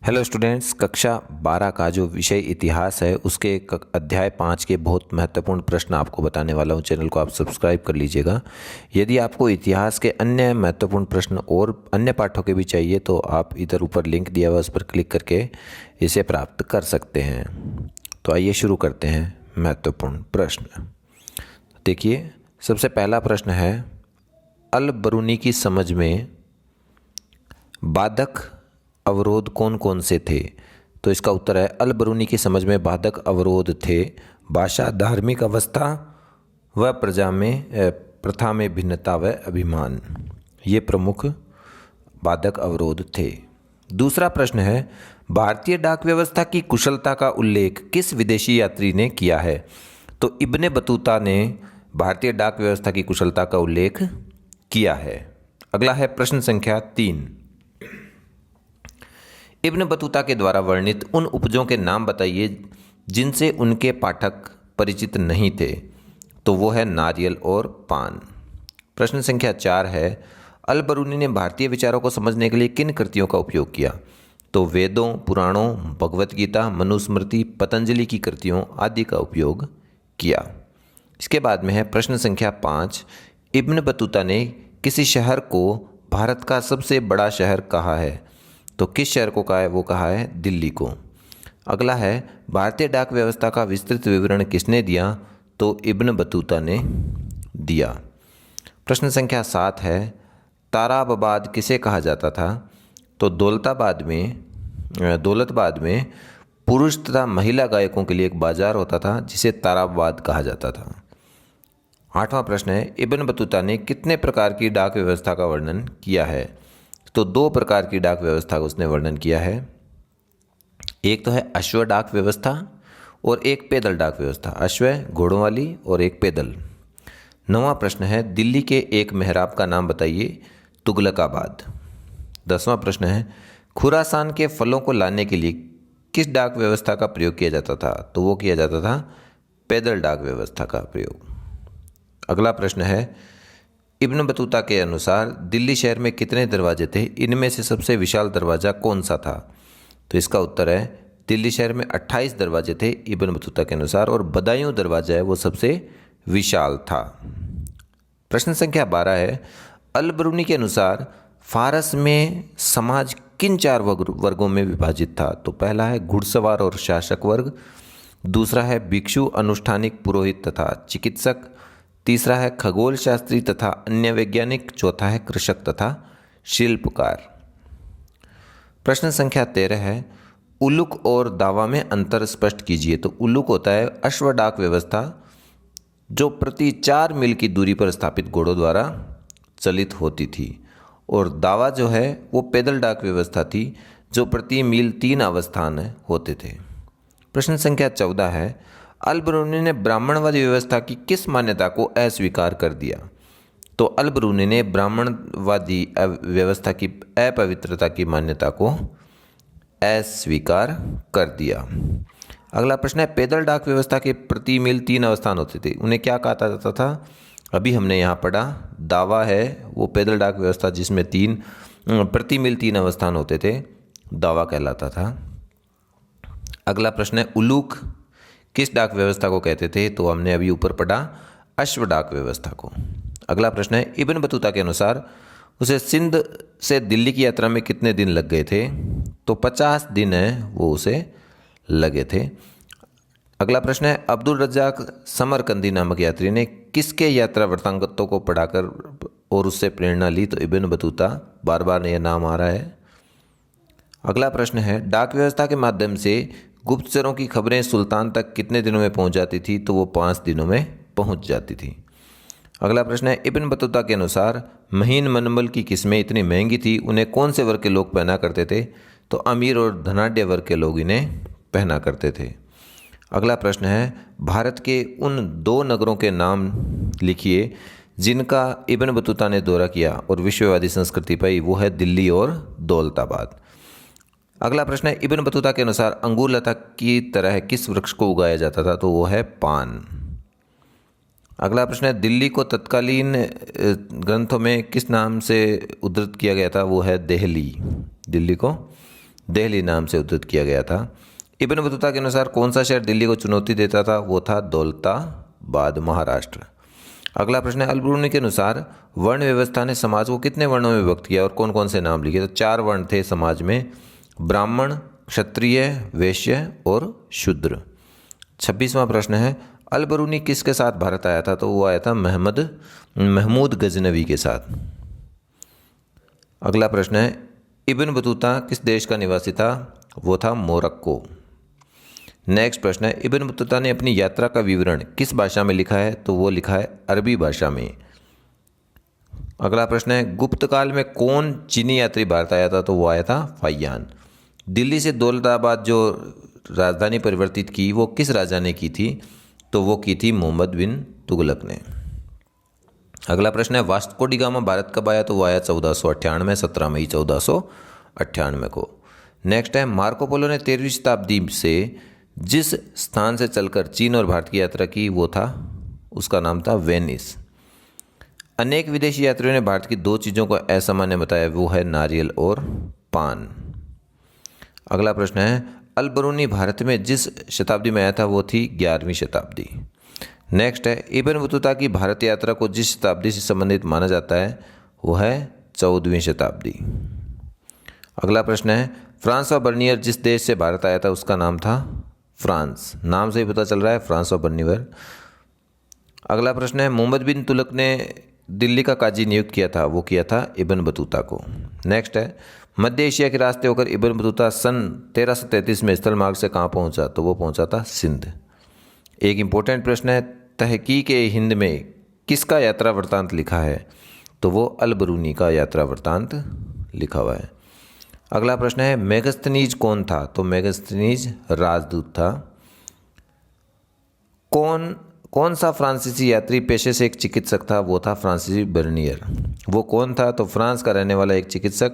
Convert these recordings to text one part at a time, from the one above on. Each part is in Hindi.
हेलो स्टूडेंट्स, कक्षा 12 का जो विषय इतिहास है उसके अध्याय 5 के बहुत महत्वपूर्ण प्रश्न आपको बताने वाला हूं। चैनल को आप सब्सक्राइब कर लीजिएगा। यदि आपको इतिहास के अन्य महत्वपूर्ण प्रश्न और अन्य पाठों के भी चाहिए तो आप इधर ऊपर लिंक दिया हुआ है, उस पर क्लिक करके इसे प्राप्त कर सकते हैं। तो आइए शुरू करते हैं महत्वपूर्ण प्रश्न। देखिए, सबसे पहला प्रश्न है, अल बरूनी की समझ में बाधक अवरोध कौन कौन से थे? तो इसका उत्तर है, अल बरूनी की समझ में बाधक अवरोध थे भाषा, धार्मिक अवस्था व प्रथा में भिन्नता व अभिमान। ये प्रमुख बाधक अवरोध थे। दूसरा प्रश्न है, भारतीय डाक व्यवस्था की कुशलता का उल्लेख किस विदेशी यात्री ने किया है? तो इब्ने बतूता ने भारतीय डाक व्यवस्था की कुशलता का उल्लेख किया है। अगला है प्रश्न संख्या 3, इब्न बतूता के द्वारा वर्णित उन उपजों के नाम बताइए जिनसे उनके पाठक परिचित नहीं थे। तो वो है नारियल और पान। प्रश्न संख्या 4 है, अल बरूनी ने भारतीय विचारों को समझने के लिए किन कृतियों का उपयोग किया? तो वेदों, पुराणों, भगवत गीता, मनुस्मृति, पतंजलि की कृतियों आदि का उपयोग किया। इसके बाद में है प्रश्न संख्या 5, इब्न बतूता ने किसी शहर को भारत का सबसे बड़ा शहर कहा है? तो किस शहर को कहा है? वो कहा है दिल्ली को। अगला है, भारतीय डाक व्यवस्था का विस्तृत विवरण किसने दिया? तो इब्न बतूता ने दिया। प्रश्न संख्या 7 है, ताराबाद किसे कहा जाता था? तो दौलताबाद में पुरुष तथा महिला गायकों के लिए एक बाजार होता था जिसे ताराबाद कहा जाता था। 8वां प्रश्न है, इब्न बतूता ने कितने प्रकार की डाक व्यवस्था का वर्णन किया है? तो 2 प्रकार की डाक व्यवस्था का उसने वर्णन किया है। एक तो है अश्व डाक व्यवस्था और एक पैदल डाक व्यवस्था। अश्व घोड़ों वाली और एक पैदल। 9वां प्रश्न है, दिल्ली के एक मेहराब का नाम बताइए। तुगलकाबाद। 10वां प्रश्न है, खुरासान के फलों को लाने के लिए किस डाक व्यवस्था का प्रयोग किया जाता था? तो वो किया जाता था पैदल डाक व्यवस्था का प्रयोग। अगला प्रश्न है, इब्न बतूता के अनुसार दिल्ली शहर में कितने दरवाजे थे? इनमें से सबसे विशाल दरवाज़ा कौन सा था? तो इसका उत्तर है, दिल्ली शहर में 28 दरवाजे थे इब्न बतूता के अनुसार, और बदायूं दरवाजा है वो सबसे विशाल था। प्रश्न संख्या 12 है, अल बरूनी के अनुसार फारस में समाज किन 4 वर्गों में विभाजित था? तो पहला है घुड़सवार और शासक वर्ग, दूसरा है भिक्षु, अनुष्ठानिक, पुरोहित तथा चिकित्सक, तीसरा है खगोल शास्त्री तथा अन्य वैज्ञानिक, चौथा है कृषक तथा शिल्पकार। प्रश्न संख्या 13 है, उलुक और दावा में अंतर स्पष्ट कीजिए। तो उलुक होता है अश्व डाक व्यवस्था जो प्रति 4 मील की दूरी पर स्थापित घोड़ों द्वारा चलित होती थी, और दावा जो है वो पैदल डाक व्यवस्था थी जो प्रति मील 3 अवस्थान होते थे। प्रश्न संख्या 14 है, अल बरूनी ने ब्राह्मणवादी व्यवस्था की किस मान्यता को अस्वीकार कर दिया? तो अल बरूनी ने ब्राह्मणवादी व्यवस्था की अपवित्रता की मान्यता को अस्वीकार कर दिया। अगला प्रश्न है, पैदल डाक व्यवस्था के प्रति मील 3 अवस्थान होते थे, उन्हें क्या कहा जाता था? अभी हमने यहाँ पढ़ा, दावा है वो पैदल डाक व्यवस्था जिसमें प्रति मील 3 अवस्थान होते थे, दावा कहलाता था। अगला प्रश्न है, उलूक किस डाक व्यवस्था को कहते थे? तो हमने अभी ऊपर पढ़ा अश्व डाक व्यवस्था को। अगला प्रश्न है, इब्न बतूता के अनुसार उसे सिंध से दिल्ली की यात्रा में कितने दिन लग गए थे? तो 50 दिन है वो उसे लगे थे। अगला प्रश्न है, अब्दुल रज्जाक समरकंदी नामक यात्री ने किसके यात्रा वृत्तांतों को पढ़ाकर और उससे प्रेरणा ली? तो इब्न बतूता, बार बार यह नाम आ रहा है। अगला प्रश्न है, डाक व्यवस्था के माध्यम से गुप्तचरों की खबरें सुल्तान तक कितने दिनों में पहुंच जाती थी? तो वो 5 दिनों में पहुंच जाती थी। अगला प्रश्न है, इब्न बतूता के अनुसार महीन मनमल की किस्में इतनी महंगी थी, उन्हें कौन से वर्ग के लोग पहना करते थे? तो अमीर और धनाढ्य वर्ग के लोग इन्हें पहना करते थे। अगला प्रश्न है, भारत के उन 2 नगरों के नाम लिखिए जिनका इब्न बतूता ने दौरा किया और विश्ववादी संस्कृति पाई। वो है दिल्ली और दौलताबाद। अगला प्रश्न है, इब्न बतूता के अनुसार अंगूर लता की तरह किस वृक्ष को उगाया जाता था? तो वो है पान। अगला प्रश्न है, दिल्ली को तत्कालीन ग्रंथों में किस नाम से उद्धृत किया गया था? वो है देहली। दिल्ली को दिल्ली नाम से उद्धृत किया गया था। इब्न बतूता के अनुसार कौन सा शहर दिल्ली को चुनौती देता था? वो था दौलताबाद, महाराष्ट्र। अगला प्रश्न है, अल-बरूनी के अनुसार वर्ण व्यवस्था ने समाज को कितने वर्णों में विभक्त किया और कौन कौन से नाम लिखे? तो 4 वर्ण थे समाज में, ब्राह्मण, क्षत्रिय, वैश्य और शूद्र। 26वां प्रश्न है, अल-बरूनी किसके साथ भारत आया था? तो वो आया था महमूद गजनवी के साथ। अगला प्रश्न है, इब्न बतूता किस देश का निवासी था? वो था मोरक्को। नेक्स्ट प्रश्न है, इब्न बतूता ने अपनी यात्रा का विवरण किस भाषा में लिखा है? तो वो लिखा है अरबी भाषा में। अगला प्रश्न है, गुप्त काल में कौन चीनी यात्री भारत आया था? तो वो आया था फाहियान। दिल्ली से दौलताबाद जो राजधानी परिवर्तित की वो किस राजा ने की थी? तो वो की थी मोहम्मद बिन तुगलक ने। अगला प्रश्न है, वास्को डी गामा भारत कब आया? तो वो आया 1498, 17 मई 1498 को। नेक्स्ट है, मार्को पोलो ने 13वीं शताब्दी से जिस स्थान से चलकर चीन और भारत की यात्रा की वो था, उसका नाम था वेनिस। अनेक विदेशी यात्रियों ने भारत की 2 चीज़ों को असामान्य बताया, वो है नारियल और पान। अगला प्रश्न है, अल-बरूनी भारत में जिस शताब्दी में आया था वो थी 11वीं शताब्दी। नेक्स्ट है, इब्न बतूता की भारत यात्रा को जिस शताब्दी से संबंधित माना जाता है वो है 14वीं शताब्दी। अगला प्रश्न है, फ्रांसवा बर्नियर जिस देश से भारत आया था उसका नाम था फ्रांस। नाम से ही पता चल रहा है फ्रांसवा बर्नियर। अगला प्रश्न है, मोहम्मद बिन तुगलक ने दिल्ली का काजी नियुक्त किया था, वो किया था इब्न बतूता को। नेक्स्ट है, मध्य एशिया के रास्ते होकर इब्न बतूता सन 1333 में स्थल मार्ग से कहाँ पहुँचा? तो वो पहुँचा था सिंध। एक इम्पोर्टेंट प्रश्न है, तहकीक-ए-हिंद में किसका यात्रा वृत्तांत लिखा है? तो वो अल-बरूनी का यात्रा वृत्तांत लिखा हुआ है। अगला प्रश्न है, मेगस्थनीज कौन था? तो मेगस्थनीज राजदूत था। कौन सा फ्रांसीसी यात्री पेशे से एक चिकित्सक था? वो था फ्रांसीसी बर्नियर। वो कौन था? तो फ्रांस का रहने वाला एक चिकित्सक,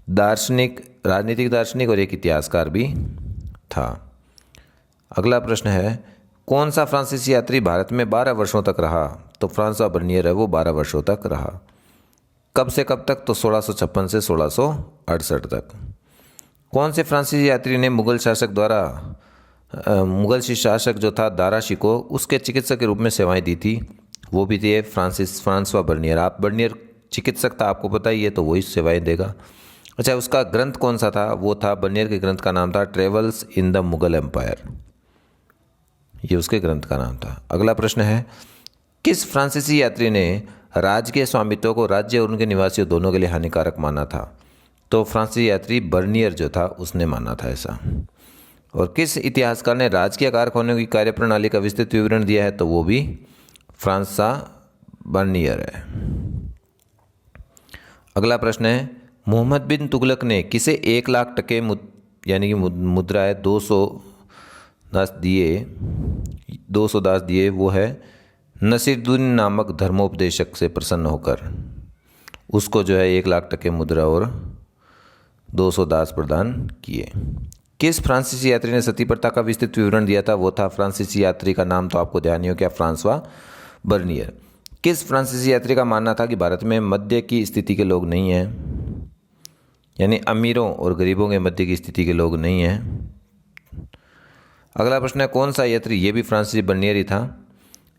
दार्शनिक, राजनीतिक दार्शनिक और एक इतिहासकार भी था। अगला प्रश्न है, कौन सा फ्रांसीसी यात्री भारत में 12 वर्षों तक रहा? तो फ्रांसवा बर्नियर है, वो 12 वर्षों तक रहा। कब से कब तक? तो 1656 से 1668 तक। कौन से फ्रांसीसी यात्री ने मुगल शासक जो था दारा शिको, उसके चिकित्सक के रूप में सेवाएं दी थी? वो भी थे फ्रांसवा बर्नियर। आप बर्नियर चिकित्सक था, आपको पता ही है, तो वही सेवाएं देगा। अच्छा, उसका ग्रंथ कौन सा था? वो था, बर्नियर के ग्रंथ का नाम था Travels in the Mughal Empire. ये उसके ग्रंथ का नाम था। अगला प्रश्न है, किस फ्रांसीसी यात्री ने राज्य के स्वामित्व को राज्य और उनके निवासियों दोनों के लिए हानिकारक माना था? तो फ्रांसीसी यात्री बर्नियर जो था उसने माना था ऐसा। और किस इतिहासकार ने राज्य के आकार खोने की कार्यप्रणाली का विस्तृत विवरण दिया है? तो वो भी फ्रांसवा बर्नियर है। अगला प्रश्न है, मोहम्मद बिन तुगलक ने किसे 1 लाख टके यानी कि मुद्राएं 200 दास दिए? वो है नसीरुद्दीन नामक धर्मोपदेशक से प्रसन्न होकर उसको जो है 1 लाख टके मुद्रा और 200 दास प्रदान किए। किस फ्रांसीसी यात्री ने सती प्रथा का विस्तृत विवरण दिया था? वो था, फ्रांसीसी यात्री का नाम तो आपको ध्यान ही हो क्या, फ्रांसवा बर्नियर। किस फ्रांसीसी यात्री का मानना था कि भारत में मध्य की स्थिति के लोग नहीं हैं, यानी अमीरों और गरीबों के मध्य की स्थिति के लोग नहीं हैं? अगला प्रश्न है, कौन सा यात्री? ये भी फ्रांसीसी बर्नियर ही था।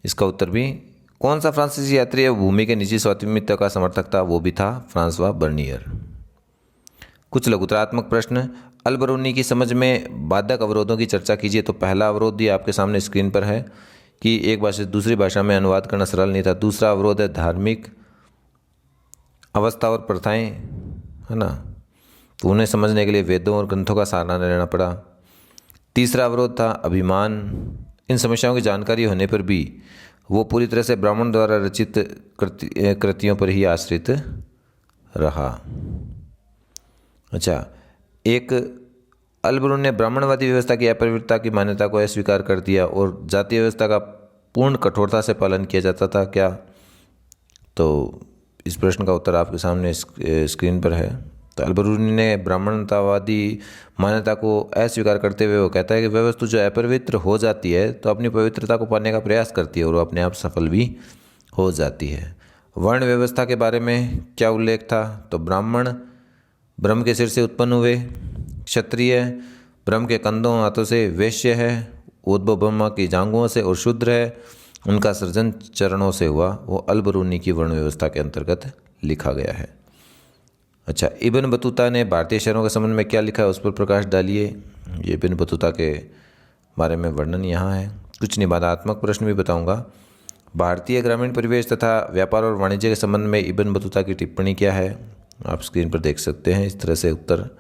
इसका उत्तर भी, कौन सा फ्रांसीसी यात्री भूमि के निजी स्वामित्व का समर्थक था? वो भी था फ्रांसवा बर्नियर। कुछ लघुतरात्मक प्रश्न, अल-बरूनी की समझ में बाधक अवरोधों की चर्चा कीजिए। तो पहला अवरोध ये आपके सामने स्क्रीन पर है कि एक भाषा से दूसरी भाषा में अनुवाद करना सरल नहीं था। दूसरा अवरोध है धार्मिक अवस्था और प्रथाएं, है ना, तो उन्हें समझने के लिए वेदों और ग्रंथों का सहारा लेना पड़ा। तीसरा अवरोध था अभिमान। इन समस्याओं की जानकारी होने पर भी वो पूरी तरह से ब्राह्मण द्वारा रचित कृतियों पर ही आश्रित रहा। अच्छा, एक अल-बरूनी ने ब्राह्मणवादी व्यवस्था की अपवित्रता की मान्यता को अस्वीकार कर दिया और जातीय व्यवस्था का पूर्ण कठोरता से पालन किया जाता था क्या? तो इस प्रश्न का उत्तर आपके सामने स्क्रीन पर है। तो अल-बरूनी ने ब्राह्मणतावादी मान्यता को अस्वीकार करते हुए वो कहता है कि वह वस्तु जो अपवित्र हो जाती है तो अपनी पवित्रता को पाने का प्रयास करती है और वो अपने आप सफल भी हो जाती है। वर्ण व्यवस्था के बारे में क्या उल्लेख था? तो ब्राह्मण ब्रह्म के सिर से उत्पन्न हुए, क्षत्रिय, ब्रह्म के कंधों हाथों से, वैश्य है, उद्भव ब्रह्मा की जांघों से, और शूद्र है, उनका सृजन चरणों से हुआ, वो अल-बरूनी की वर्ण व्यवस्था के अंतर्गत लिखा गया है। अच्छा, इब्न बतूता ने भारतीय शहरों के संबंध में क्या लिखा है, उस पर प्रकाश डालिए। ये इब्न बतूता के बारे में वर्णन यहाँ है। कुछ निबंधात्मक प्रश्न भी बताऊंगा। भारतीय ग्रामीण परिवेश तथा व्यापार और वाणिज्य के संबंध में इब्न बतूता की टिप्पणी क्या है, आप स्क्रीन पर देख सकते हैं। इस तरह से उत्तर।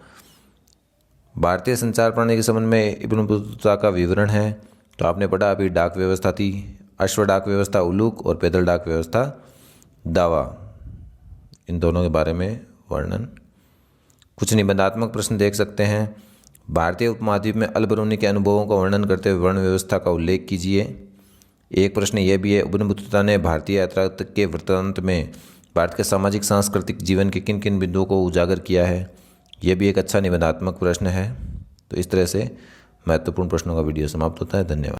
भारतीय संचार प्रणाली के संबंध में इब्न बतूता का विवरण है, तो आपने पढ़ा अभी डाक व्यवस्था थी, अश्व डाक व्यवस्था उलूक और पैदल डाक व्यवस्था दावा, इन दोनों के बारे में वर्णन। कुछ निबंधात्मक प्रश्न देख सकते हैं। भारतीय उपमहाद्वीप में अल-बरूनी के अनुभवों का वर्णन करते हुए वर्ण व्यवस्था का उल्लेख कीजिए। एक प्रश्न यह भी है, इब्न बतूता ने भारतीय यात्रा के वृत्तांत में भारत के सामाजिक सांस्कृतिक जीवन के किन किन बिंदुओं को उजागर किया है, यह भी एक अच्छा निबंधात्मक प्रश्न है। तो इस तरह से महत्वपूर्ण प्रश्नों का वीडियो समाप्त होता है। धन्यवाद।